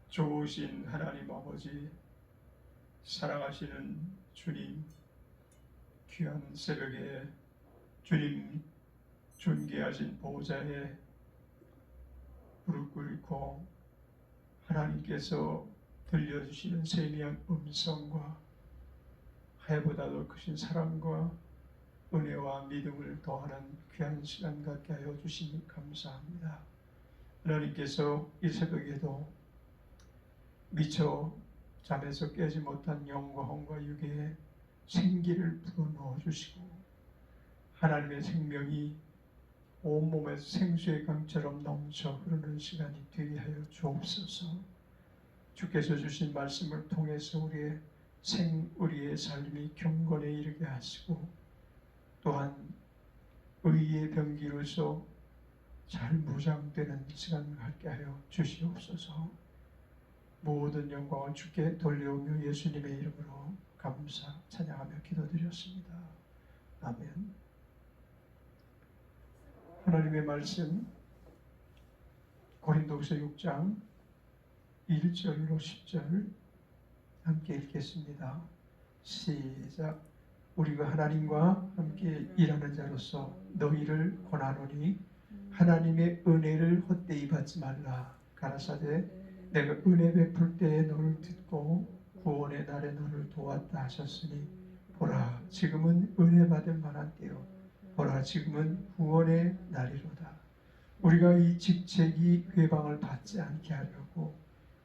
좋으신 하나님 아버지, 사랑하시는 주님, 귀한 새벽에 주님 존귀하신 보호자의 무릎 꿇고 하나님께서 들려주시는 세미한 음성과 해보다 더 크신 사랑과 은혜와 믿음을 더하는 귀한 시간 갖게 하여 주시니 감사합니다. 하나님께서 이 새벽에도 미처 잠에서 깨지 못한 영과 혼과 육에 생기를 불어넣어 주시고 하나님의 생명이 온몸에서 생수의 강처럼 넘쳐 흐르는 시간이 되게 하여 주옵소서. 주께서 주신 말씀을 통해서 우리의 삶이 경건에 이르게 하시고 또한 의의 병기로서 잘 무장되는 시간을 갖게 하여 주시옵소서. 모든 영광을 주께 돌려오며 예수님의 이름으로 감사 찬양하며 기도드렸습니다. 아멘. 하나님의 말씀 고린도후서 6장 1절로 10절 함께 읽겠습니다. 시작. 우리가 하나님과 함께 일하는 자로서 너희를 권하노니 하나님의 은혜를 헛되이 받지 말라. 가라사대 내가 은혜 베풀 때에 너를 듣고 구원의 날에 너를 도왔다 하셨으니 보라 지금은 은혜 받을 만한 때요 보라 지금은 구원의 날이로다. 우리가 이 직책이 회방을 받지 않게 하려고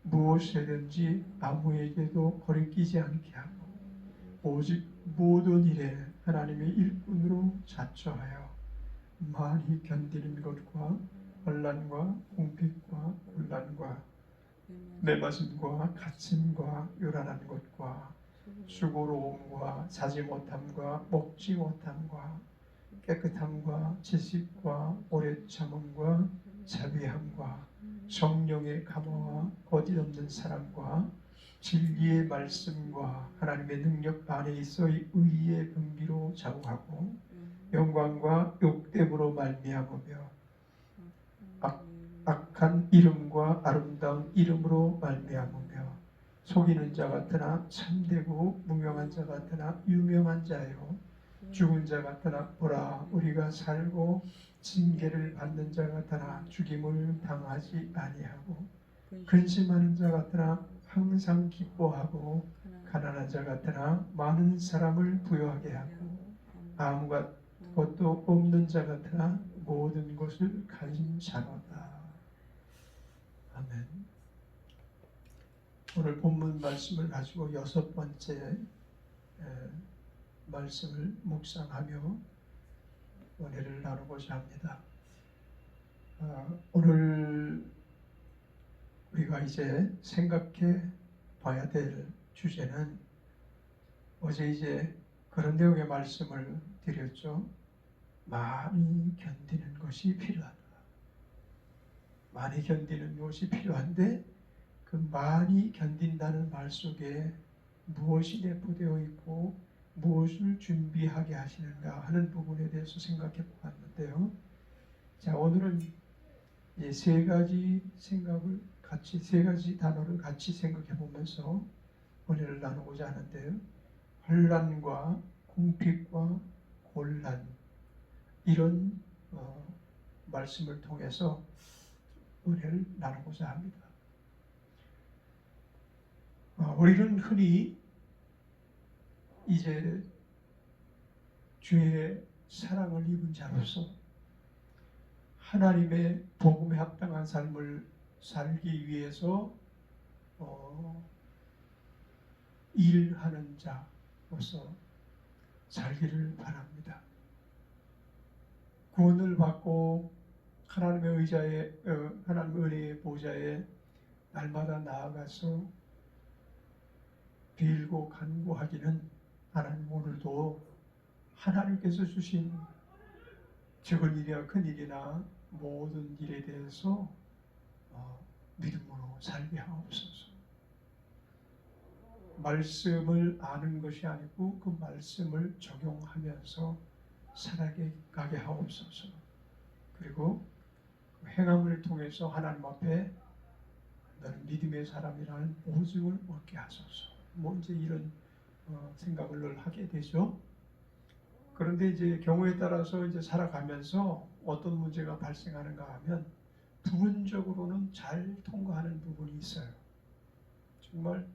무엇이든지 아무에게도 거리끼지 않게 하고 오직 모든 일에 하나님의 일꾼으로 자처하여 많이 견디는 것과 혼란과 궁핍과 곤란과 매맞음과 갇힘과 요란한 것과 수고로움과 자지 못함과 먹지 못함과 깨끗함과 지식과 오래 참음과 자비함과 성령의 감화와 거짓없는 사랑과 진리의 말씀과 하나님의 능력 안에 있어 의의 분기로 좌우하고 영광과 욕됨으로 말미암으며 악한 이름과 아름다운 이름으로 말미암으며 속이는 자 같으나 참되고 무명한 자 같으나 유명한 자요 죽은 자 같으나 보라 우리가 살고 징계를 받는 자 같으나 죽임을 당하지 아니하고 근심하는 자 같으나 항상 기뻐하고 가난한 자 같으나 많은 사람을 부유하게 하고 아무것도 없는 자 같으나 모든 것을 가진 자로다. 아멘. 오늘 본문 말씀을 가지고 6번째 말씀을 묵상하며 은혜를 나누고자 합니다. 오늘 우리가 이제 생각해 봐야 될 주제는 어제 이제 그런 내용의 말씀을 드렸죠. 많이 견디는 것이 필요하다. 많이 견디는 것이 필요한데 그 많이 견딘다는 말 속에 무엇이 내포되어 있고 무엇을 준비하게 하시는가 하는 부분에 대해서 생각해 보았는데요. 자, 오늘은 이제 세 가지 단어를 같이 생각해 보면서 은혜를 나누고자 하는데요. 혼란과 궁핍과 곤란 이런 말씀을 통해서 은혜를 나누고자 합니다. 우리는 흔히 이제 주의 사랑을 입은 자로서 하나님의 복음에 합당한 삶을 살기 위해서 일하는 자로서 살기를 바랍니다. 구원을 받고 하나님의 은혜의 보좌에 날마다 나아가서 빌고 간구하기는 하나님 오늘도 하나님께서 주신 적은 일이나 큰 일이나 모든 일에 대해서 믿음으로 살게 하옵소서. 말씀을 아는 것이 아니고 그 말씀을 적용하면서 살아가게 하옵소서. 그리고 그 행함을 통해서 하나님 앞에 너는 믿음의 사람이라는 보증을 얻게 하소서. 뭐 이제 이런 생각을 늘 하게 되죠. 그런데 이제 경우에 따라서 이제 살아가면서 어떤 문제가 발생하는가 하면 부분적으로는 잘 통과하는 부분이 있어요. 정말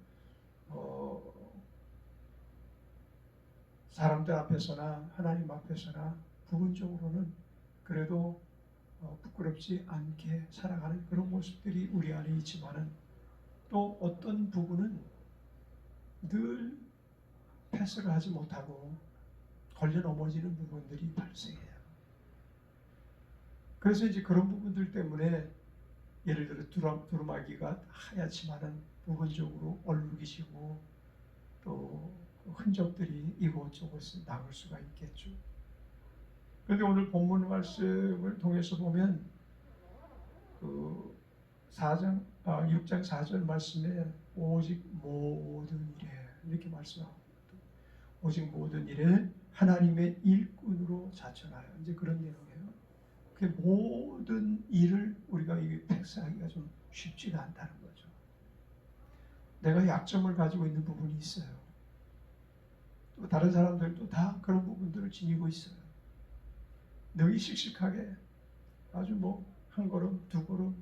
사람들 앞에서나 하나님 앞에서나 부분적으로는 그래도 부끄럽지 않게 살아가는 그런 모습들이 우리 안에 있지만은 또 어떤 부분은 늘 패스를 하지 못하고 걸려 넘어지는 부분들이 발생해요. 그래서 이제 그런 부분들 때문에 예를 들어 두루마기가 하얗지만은 부분적으로 얼룩이시고 또 흔적들이 이곳저곳에 남을 수가 있겠죠. 그런데 오늘 본문 말씀을 통해서 보면 그 6장 4절 말씀에 오직 모든 일에 이렇게 말씀하고 오직 모든 일에 하나님의 일꾼으로 자천하여 이제 그런 내용이에요. 그 모든 일을 우리가 팩스하기가 좀 쉽지가 않다는 거죠. 내가 약점을 가지고 있는 부분이 있어요. 또 다른 사람들도 다 그런 부분들을 지니고 있어요. 능히 씩씩하게 아주 한 걸음 두 걸음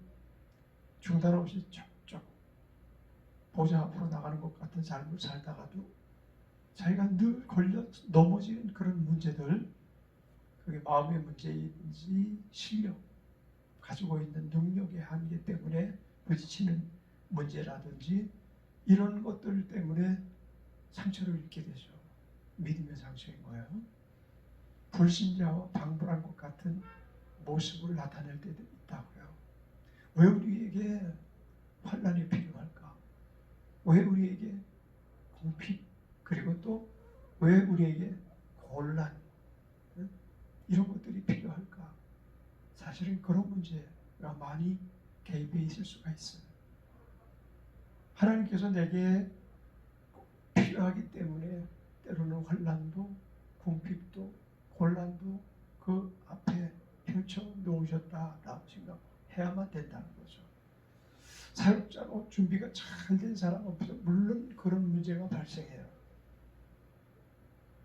중단 없이 쩍쩍 보좌 앞으로 나가는 것 같은 삶을 살다가도 자기가 늘 걸려 넘어지는 그런 문제들, 그게 마음의 문제인지 실력, 가지고 있는 능력의 한계 때문에 부딪히는 문제라든지 이런 것들 때문에 상처를 입게 되죠. 믿음의 상처인 거예요. 불신자와 방불한 것 같은 모습을 나타낼 때도 있다고요. 왜 우리에게 환난이 필요할까? 왜 우리에게 공핍, 그리고 또 왜 우리에게 곤란, 이런 것들이 필요할까? 사실은 그런 문제가 많이 개입해 있을 수가 있어요. 하나님께서 내게 필요하기 때문에 때로는 환난도 궁핍도 곤란도 그 앞에 펼쳐 놓으셨다라고 생각해야만 된다는 거죠. 사역자로 준비가 잘 된 사람 앞에서 물론 그런 문제가 발생해요.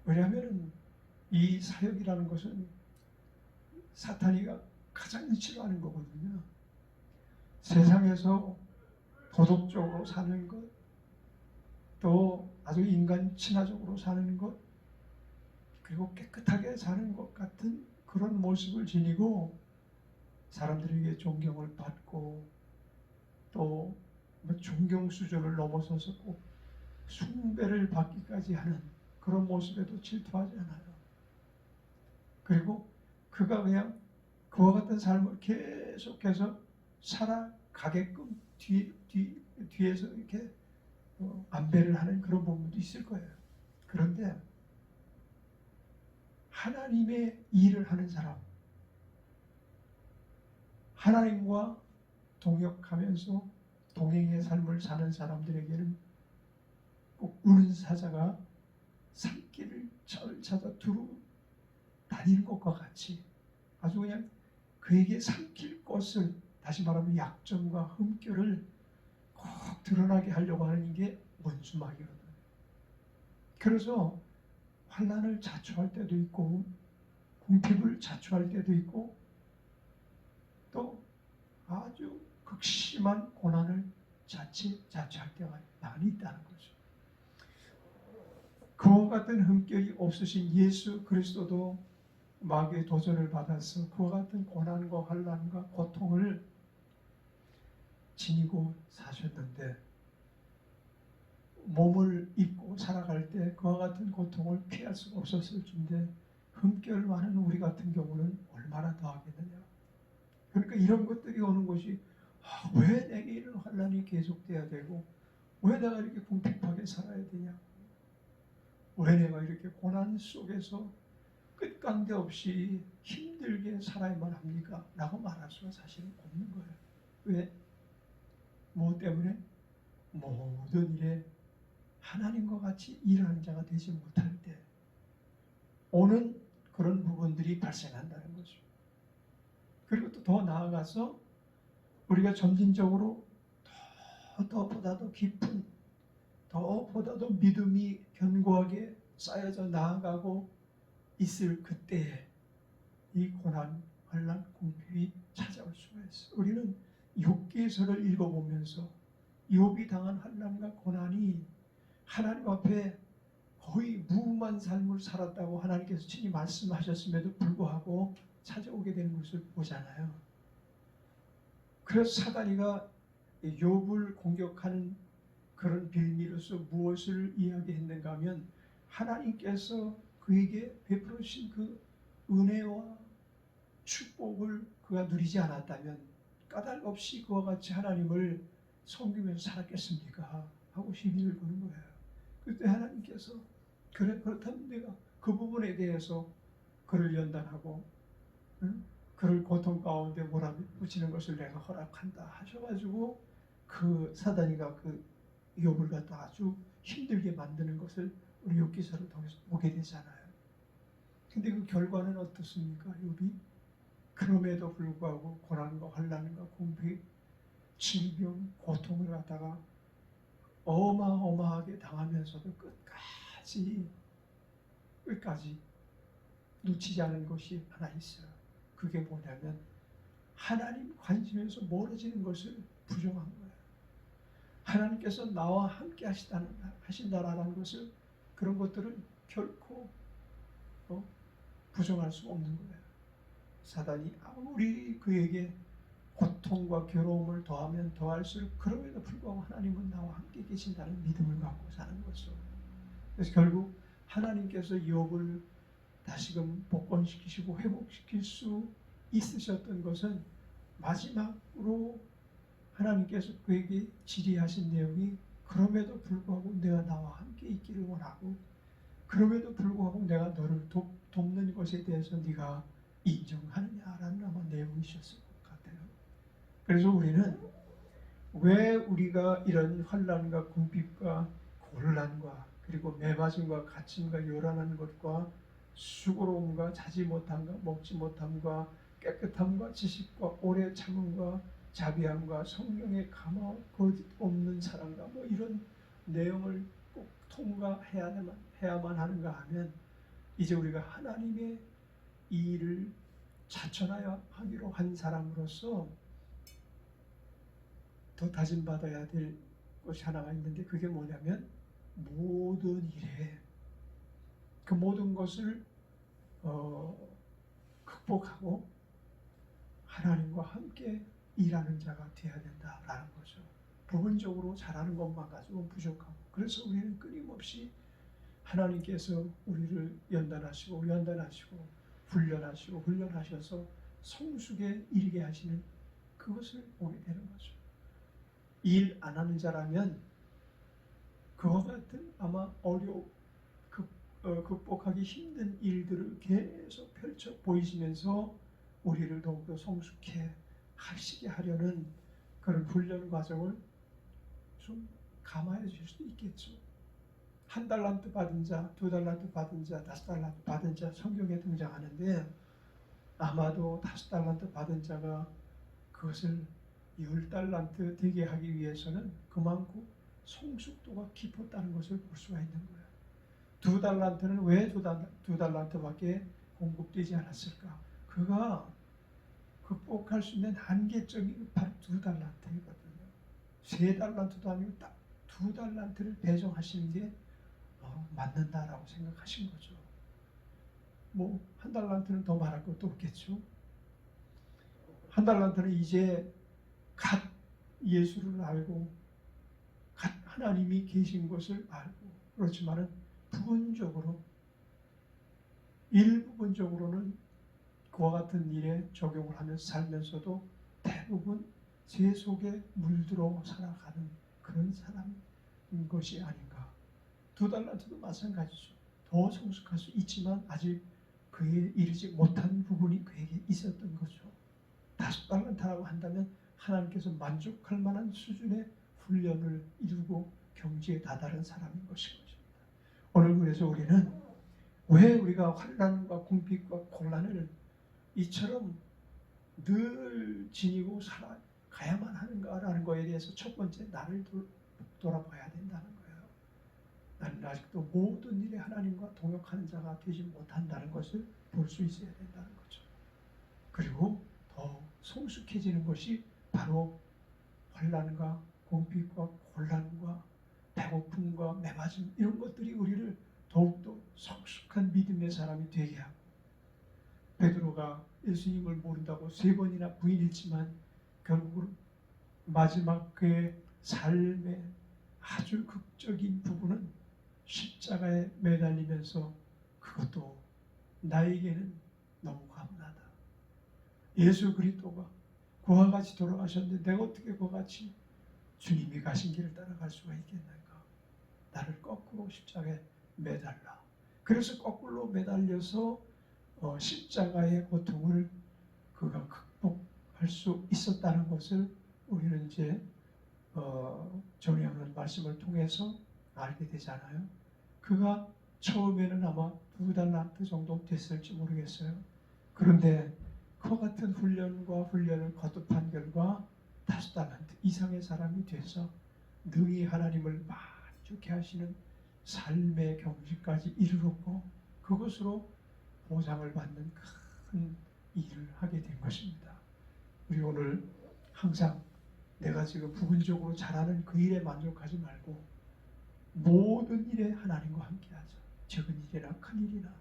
왜냐하면 이 사역이라는 것은 사탄이가 가장 싫어하는 거거든요. 세상에서 도덕적으로 사는 것, 또 아주 인간 친화적으로 사는 것, 그리고 깨끗하게 사는 것 같은 그런 모습을 지니고 사람들에게 존경을 받고 또 존경 수준을 넘어서서 꼭 숭배를 받기까지 하는 그런 모습에도 질투하지 않아요. 그리고 그가 그냥 그와 같은 삶을 계속해서 살아가게끔 뒤에서 이렇게 안배를 하는 그런 부분도 있을 거예요. 그런데 하나님의 일을 하는 사람, 하나님과 동역하면서 동행의 삶을 사는 사람들에게는 꼭 우는 사자가 산길을 찾아 두루 다니는 것과 같이 아주 그냥 그에게 삼킬 것을, 다시 말하면 약점과 흠결을 꼭 드러나게 하려고 하는 게 원수마귀거든요. 그래서 환난을 자초할 때도 있고 궁핍을 자초할 때도 있고 또 아주 극심한 고난을 자초할 때가 많이 있다는 거죠. 그와 같은 흠결이 없으신 예수 그리스도도 마귀의 도전을 받아서 그와 같은 고난과 환난과 고통을 지니고 사셨는데 몸을 입고 살아갈 때 그와 같은 고통을 피할 수가 없었을 텐데 흠결 많은 우리 같은 경우는 얼마나 더 하겠느냐. 그러니까 이런 것들이 오는 것이 왜 내게 이런 환난이 계속돼야 되고 왜 내가 이렇게 궁핍하게 살아야 되냐, 왜 내가 이렇게 고난 속에서 끝관계 없이 힘들게 살아야만 합니까? 라고 말할 수가 사실은 없는 거예요. 왜? 뭐 때문에? 모든 일에 하나님과 같이 일하는 자가 되지 못할 때 오는 그런 부분들이 발생한다는 거죠. 그리고 또 더 나아가서 우리가 점진적으로 더 더보다도 깊은, 더보다도 믿음이 견고하게 쌓여져 나아가고 있을 그때에 이 고난, 환난, 궁핍이 찾아올 수가 있어. 우리는 욥기서를 읽어보면서 욥이 당한 환난과 고난이 하나님 앞에 거의 무음한 삶을 살았다고 하나님께서 친히 말씀하셨음에도 불구하고 찾아오게 되는 것을 보잖아요. 그래서 사단이가 욥을 공격하는 그런 빌미로서 무엇을 이야기했는가 하면 하나님께서 그에게 베풀으신 그 은혜와 축복을 그가 누리지 않았다면 까닭 없이 그와 같이 하나님을 섬기면서 살았겠습니까? 하고 시비를 거는 거예요. 그때 하나님께서 그렇다면 내가 그 부분에 대해서 그를 연단하고 그를 고통 가운데 몰아붙이는 것을 내가 허락한다 하셔가지고 그 사단이가 그 욥을 갖다 아주 힘들게 만드는 것을 우리 욥기서를 통해서 보게 되잖아요. 근데 그 결과는 어떻습니까? 욥이 그럼에도 불구하고 고난과 환난과 궁핍, 질병, 고통을 갖다가 어마어마하게 당하면서도 끝까지 놓치지 않은 것이 하나 있어요. 그게 뭐냐면 하나님 관심에서 멀어지는 것을 부정한 거예요. 하나님께서 나와 함께 하신다라는 것을, 그런 것들을 결코 부정할 수 없는 거예요. 사단이 아무리 그에게 고통과 괴로움을 더하면 더할수록 그럼에도 불구하고 하나님은 나와 함께 계신다는 믿음을 갖고 사는 거죠. 그래서 결국 하나님께서 욥을 다시금 복권시키시고 회복시킬 수 있으셨던 것은 마지막으로 하나님께서 그에게 지리하신 내용이 그럼에도 불구하고 내가 나와 함께 있기를 원하고 그럼에도 불구하고 내가 너를 돕는 것에 대해서 네가 인정하느냐라는 아마 내용이셨을 것 같아요. 그래서 우리는 왜 우리가 이런 환난과 궁핍과 곤란과 그리고 매맞음과 갇힘과 요란한 것과 수고로움과 자지 못함과 먹지 못함과 깨끗함과 지식과 오래 참음과 자비함과 성령의 감화 거짓 없는 사랑과 뭐 이런 내용을 꼭 통과해야만 하는가 하면 이제 우리가 하나님의 이 일을 자천하기로 한 사람으로서 더 다짐받아야 될 것이 하나가 있는데 그게 뭐냐면 모든 일에 그 모든 것을 극복하고 하나님과 함께 일하는 자가 되어야 된다라는 거죠. 부분적으로 잘하는 것만 가지고는 부족하고 그래서 우리는 끊임없이 하나님께서 우리를 연단하시고 훈련하셔서 성숙에 이르게 하시는 그것을 보게 되는 거죠. 일 안 하는 자라면 그와 같은 아마 극복하기 힘든 일들을 계속 펼쳐 보이시면서 우리를 더욱더 성숙해 하시게 하려는 그런 훈련 과정을 좀 감화해 주실 수도 있겠죠. 1달란트 받은 자, 2달란트 받은 자, 5달란트 받은 자 성경에 등장하는데 아마도 5달란트 받은 자가 그것을 10달란트 되게 하기 위해서는 그만큼 성숙도가 깊었다는 것을 볼 수가 있는 거예요. 2달란트는 왜 2달란트밖에 공급되지 않았을까? 그가 극복할 수 있는 한계점이 바로 2달란트이거든요. 3달란트도 아니고 딱 2달란트를 배정하시는 게 맞는다라고 생각하신 거죠. 뭐 1달란트는 더 말할 것도 없겠죠. 1달란트는 이제 갓 예수를 알고 갓 하나님이 계신 것을 알고 그렇지만은 일부분적으로는 그와 같은 일에 적용을 하면서 살면서도 대부분 제 속에 물들어 살아가는 그런 사람인 것이 아닌가. 2달란트도 마찬가지죠. 더 성숙할 수 있지만 아직 그에 이르지 못한 부분이 그에게 있었던 거죠. 5달란트라고 한다면 하나님께서 만족할 만한 수준의 훈련을 이루고 경지에 다다른 사람인 것인 것입니다. 오늘 그래서 우리는 왜 우리가 환난과 궁핍과 곤란을 이처럼 늘 지니고 살아가야 가야만 하는가라는 거에 대해서 첫 번째 나를 돌아봐야 된다는 거예요. 나는 아직도 모든 일에 하나님과 동역하는 자가 되지 못한다는 것을 볼 수 있어야 된다는 거죠. 그리고 더 성숙해지는 것이 바로 환난과 공핍과 곤란과 배고픔과 매맞음 이런 것들이 우리를 더욱더 성숙한 믿음의 사람이 되게 하고, 베드로가 예수님을 모른다고 3번이나 부인했지만 결국은 마지막 그의 삶의 아주 극적인 부분은 십자가에 매달리면서 그것도 나에게는 너무 과분하다. 예수 그리스도가 그와 같이 돌아가셨는데 내가 어떻게 그와 같이 주님이 가신 길을 따라갈 수가 있겠는가. 나를 거꾸로 십자가에 매달라. 그래서 거꾸로 매달려서 십자가의 고통을 그가 극복할 수 있었다는 것을 우리는 이제 정리하는 말씀을 통해서 알게 되잖아요. 그가 처음에는 아마 2달란트 정도 됐을지 모르겠어요. 그런데 그와 같은 훈련을 거듭한 결과 5달란트 이상의 사람이 돼서 능히 하나님을 만족해 하시는 삶의 경지까지 이르렀고, 그것으로 보상을 받는 큰 일을 하게 된 것입니다. 우리 오늘 항상 내가 지금 부분적으로 잘하는 그 일에 만족하지 말고 모든 일에 하나님과 함께하자. 적은 일이나 큰 일이나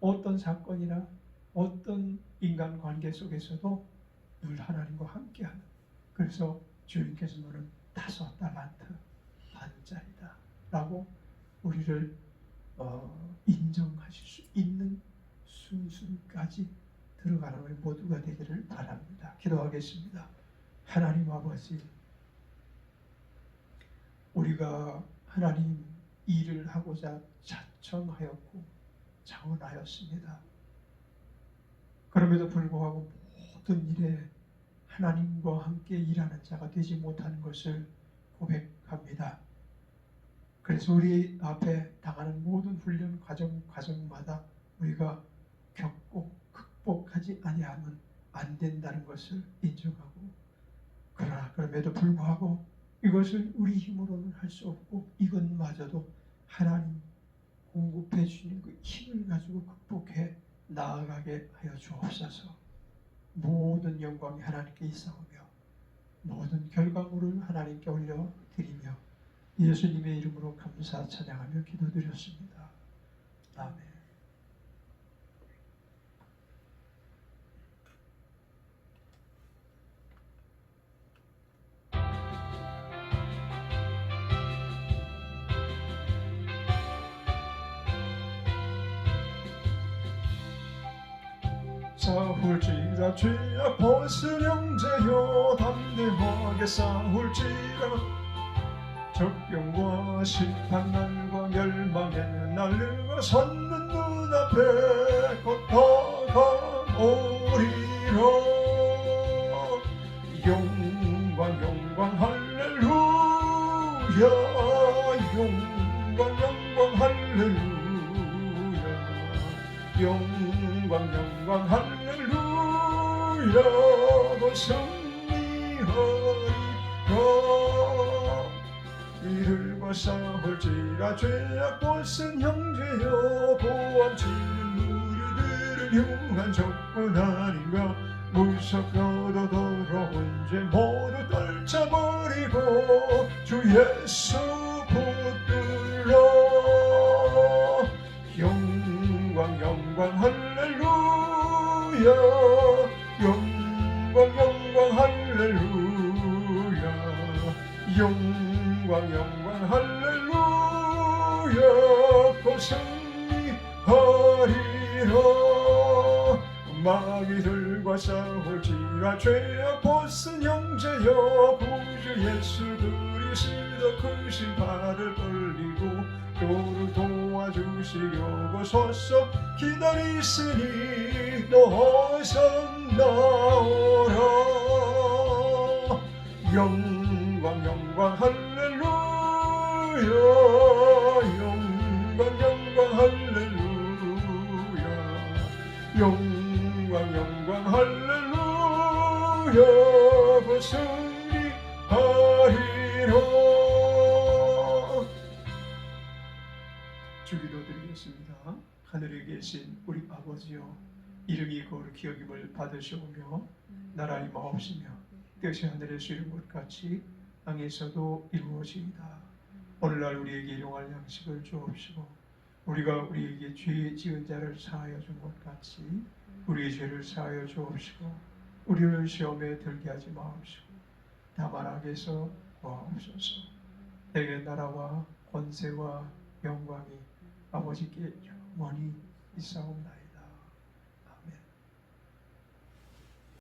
어떤 사건이나 어떤 인간관계 속에서도 늘 하나님과 함께하는, 그래서 주님께서 너는 5달란트 반짜리다 라고 우리를 인정하실 수 있는 순순까지 들어가는 우리 모두가 되기를 바랍니다. 기도하겠습니다. 하나님 아버지, 우리가 하나님 일을 하고자 자청하였고 자원하였습니다. 그럼에도 불구하고 모든 일에 하나님과 함께 일하는 자가 되지 못하는 것을 고백합니다. 그래서 우리 앞에 당하는 모든 훈련 과정마다 우리가 겪고 극복하지 아니하면 안 된다는 것을 인정하고, 그러나 그럼에도 불구하고 이것을 우리 힘으로는 할 수 없고 이것마저도 하나님 공급해 주시는 그 힘을 가지고 극복해 나아가게 하여 주옵소서. 모든 영광이 하나님께 있사오며 모든 결과물을 하나님께 올려드리며 예수님의 이름으로 감사 찬양하며 기도드렸습니다. 아멘. 싸울지라 죄악 벗은 형제여 담대하게 싸울지라 적병과 심판날과 멸망의 날르가 섰는 눈앞에 곧 다가오리라. 영광 할렐루야, 영광 할렐루야, 영광 할렐루야. 곧 승리하리라. 이들과 싸울지라 죄악 벗은 형제여 고함치는 우리들은 흉한 적군 아닌가. 무섭고도 더러운 죄 모두 떨쳐버리고 주 예수 붙들라. 영광 할렐루야, 영광 할렐루야, 영광 할렐루야. 곧 승리하리라. 마귀들과 싸울지라 죄악 벗은 형제여 구주 예수 그리스도 크신 발을 벌리고 또를 도와주시려고서서 기다리시니 어서 나오라. 영광 할렐루야, 영광 할렐루야, 영광 할렐루야. 주기도 드리겠습니다. 하늘에 계신 우리 아버지여, 이름이 거룩히 여김을 받으시오며 나라의 마옵시며 뜻이 하늘에서 이룬 것 같이 땅에서도 이루어지이다. 오늘날 우리에게 일용할 양식을 주옵시고 우리가 우리에게 죄 지은 자를 사하여 준 것 같이 우리의 죄를 사하여 주옵시고 우리를 시험에 들게 하지 마옵시고 다만 악에서 구하옵소서. 내게 나라와 권세와 영광이 아버지께 영원히 있사옵나이다.